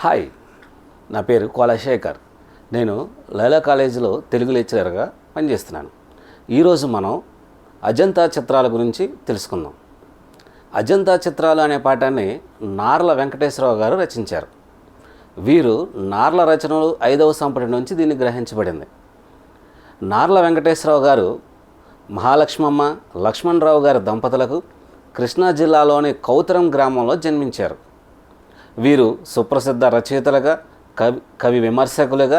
Hi, నా పేరు కోలా శేఖర్. నేను లైలా కాలేజీలో తెలుగు లెక్చరర్గా పనిచేస్తున్నాను. ఈరోజు మనం అజంతా చిత్రాల గురించి తెలుసుకుందాం. అజంతా చిత్రాలు అనే పాఠాన్ని నార్ల వెంకటేశ్వరరావు గారు రచించారు. వీరు నార్ల రచనలు 5వ సంపుటి నుంచి దీన్ని గ్రహించబడింది. నార్ల వెంకటేశ్వరరావు గారు మహాలక్ష్మమ్మ, లక్ష్మణరావు గారి దంపతులకు కృష్ణా జిల్లాలోని కౌతరం గ్రామంలో జన్మించారు. వీరు సుప్రసిద్ధ రచయితలుగా, కవి విమర్శకులుగా,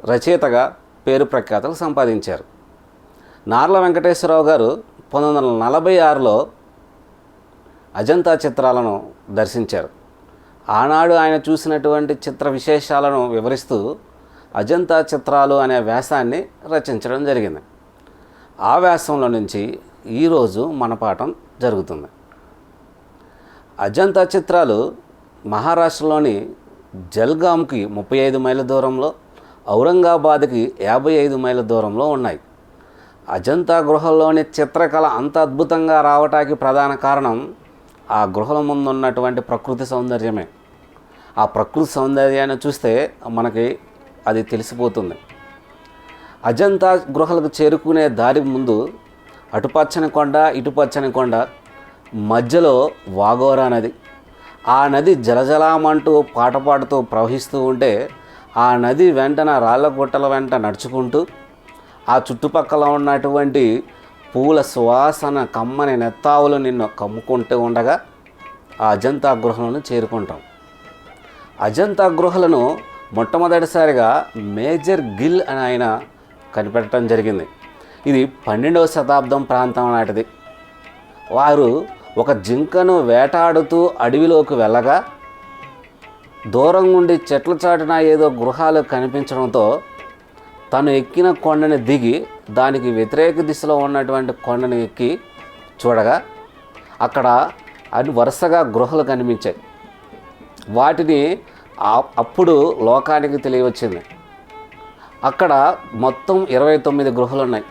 రచయితగా పేరు ప్రఖ్యాతలు సంపాదించారు. నార్ల వెంకటేశ్వరరావు గారు 1946లో అజంతా చిత్రాలను దర్శించారు. ఆనాడు ఆయన చూసినటువంటి చిత్ర విశేషాలను వివరిస్తూ అజంతా చిత్రాలు అనే వ్యాసాన్ని రచించడం జరిగింది. ఆ వ్యాసంలో నుంచి ఈరోజు మన పాఠం జరుగుతుంది. అజంతా చిత్రాలు మహారాష్ట్రలోని జల్గాంకి 35 మైళ్ళ దూరంలో, ఔరంగాబాద్కి 55 మైళ్ళ దూరంలో ఉన్నాయి. అజంతా గుహల్లోని చిత్రకళ అంత అద్భుతంగా రావటానికి ప్రధాన కారణం ఆ గుహల ముందు ఉన్నటువంటి ప్రకృతి సౌందర్యమే. ఆ ప్రకృతి సౌందర్యాన్ని చూస్తే మనకి అది తెలిసిపోతుంది. అజంతా గుహలకు చేరుకునే దారి ముందు అటుపచ్చని కొండ, ఇటుపచ్చని కొండ, మధ్యలో వాగోరా నది. ఆ నది జలజలామంటూ పాట పాడుతూ ప్రవహిస్తూ ఉంటే ఆ నది వెంటన రాళ్ళ గుట్టల వెంట నడుచుకుంటూ ఆ చుట్టుపక్కల ఉన్నటువంటి పూల సువాసన కమ్మని నెత్తావులు నిన్ను కమ్ముకుంటూ ఉండగా ఆ అజంతా గుహలను చేరుకుంటాం. అజంతా గుహలను మొట్టమొదటిసారిగా మేజర్ గిల్ అని ఆయన కనిపెట్టడం జరిగింది. ఇది 12వ శతాబ్దం ప్రాంతం నాటిది. వారు ఒక జింకను వేటాడుతూ అడవిలోకి వెళ్ళగా దూరం నుండి చెట్ల చాటున ఏదో గృహాలు కనిపించడంతో తను ఎక్కిన కొండని దిగి దానికి వ్యతిరేక దిశలో ఉన్నటువంటి కొండని ఎక్కి చూడగా అక్కడ వరుసగా గృహలు కనిపించాయి. వాటిని అప్పుడు లోకానికి తెలియవచ్చింది. అక్కడ మొత్తం 29 గృహలు ఉన్నాయి.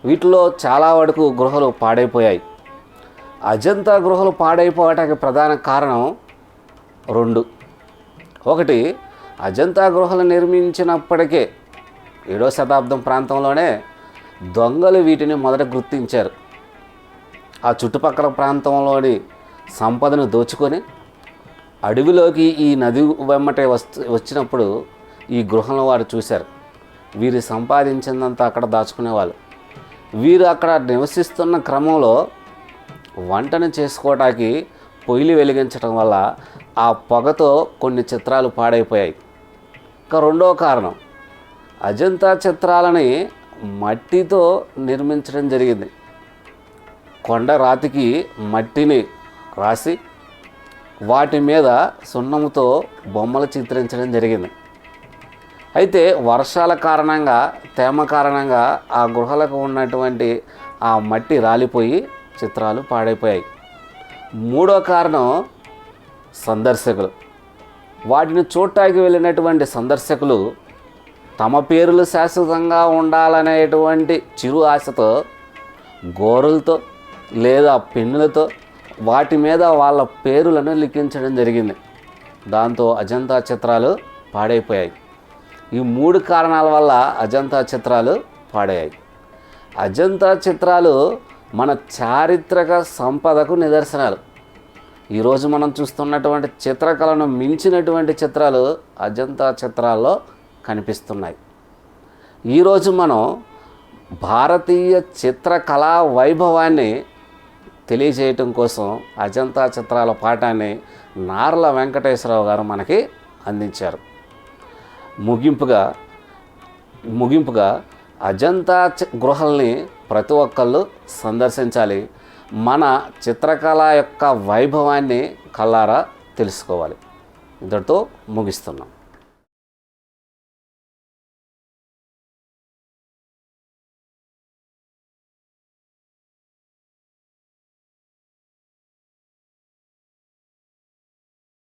వీటిలో చాలా వరకు గృహలు పాడైపోయాయి. అజంతా గృహలు పాడైపోవటానికి ప్రధాన కారణం 2. ఒకటి, అజంతా గృహలు నిర్మించినప్పటికే 7వ శతాబ్దం ప్రాంతంలోనే దొంగలు వీటిని మొదట గుర్తించారు. ఆ చుట్టుపక్కల ప్రాంతంలోని సంపదను దోచుకొని అడవిలోకి ఈ నది వెమ్మటే వచ్చినప్పుడు ఈ గృహలను వారు చూశారు. వీరు సంపాదించిందంతా అక్కడ దాచుకునేవాళ్ళు. వీరు అక్కడ నివసిస్తున్న క్రమంలో వంటను చేసుకోవటానికి పొయ్యిలు వెలిగించడం వల్ల ఆ పొగతో కొన్ని చిత్రాలు పాడైపోయాయి. ఇంకా 2వ కారణం, అజంతా చిత్రాలని మట్టితో నిర్మించడం జరిగింది. కొండ రాతికి మట్టిని రాసి వాటి మీద సున్నముతో బొమ్మలు చిత్రించడం జరిగింది. అయితే వర్షాల కారణంగా, తేమ కారణంగా ఆ గుహలకు ఉన్నటువంటి ఆ మట్టి రాలిపోయి చిత్రాలు పాడైపోయాయి. 3వ కారణం, సందర్శకులు. వాటిని చూడటానికి వెళ్ళినటువంటి సందర్శకులు తమ పేర్లు శాశ్వతంగా ఉండాలనేటువంటి చిరు ఆశతో గోరులతో లేదా పెన్నులతో వాటి మీద వాళ్ళ పేరులను లిఖించడం జరిగింది. దాంతో అజంతా చిత్రాలు పాడైపోయాయి. ఈ 3 కారణాల వల్ల అజంతా చిత్రాలు పాడయ్యాయి. అజంతా చిత్రాలు మన చారిత్రక సంపదకు నిదర్శనాలు. ఈరోజు మనం చూస్తున్నటువంటి చిత్రకళను మించినటువంటి చిత్రాలు అజంతా చిత్రాల్లో కనిపిస్తున్నాయి. ఈరోజు మనం భారతీయ చిత్రకళా వైభవాన్ని తెలియజేయటం కోసం అజంతా చిత్రాల పాఠాన్ని నార్ల వెంకటేశ్వరరావు గారు మనకి అందించారు. ముగింపుగా అజంతా గుహల్ని ప్రతి ఒక్కళ్ళు సందర్శించాలి. మన చిత్రకళ యొక్క వైభవాన్ని కళ్ళారా తెలుసుకోవాలి. ఇంతటితో ముగిస్తున్నాం.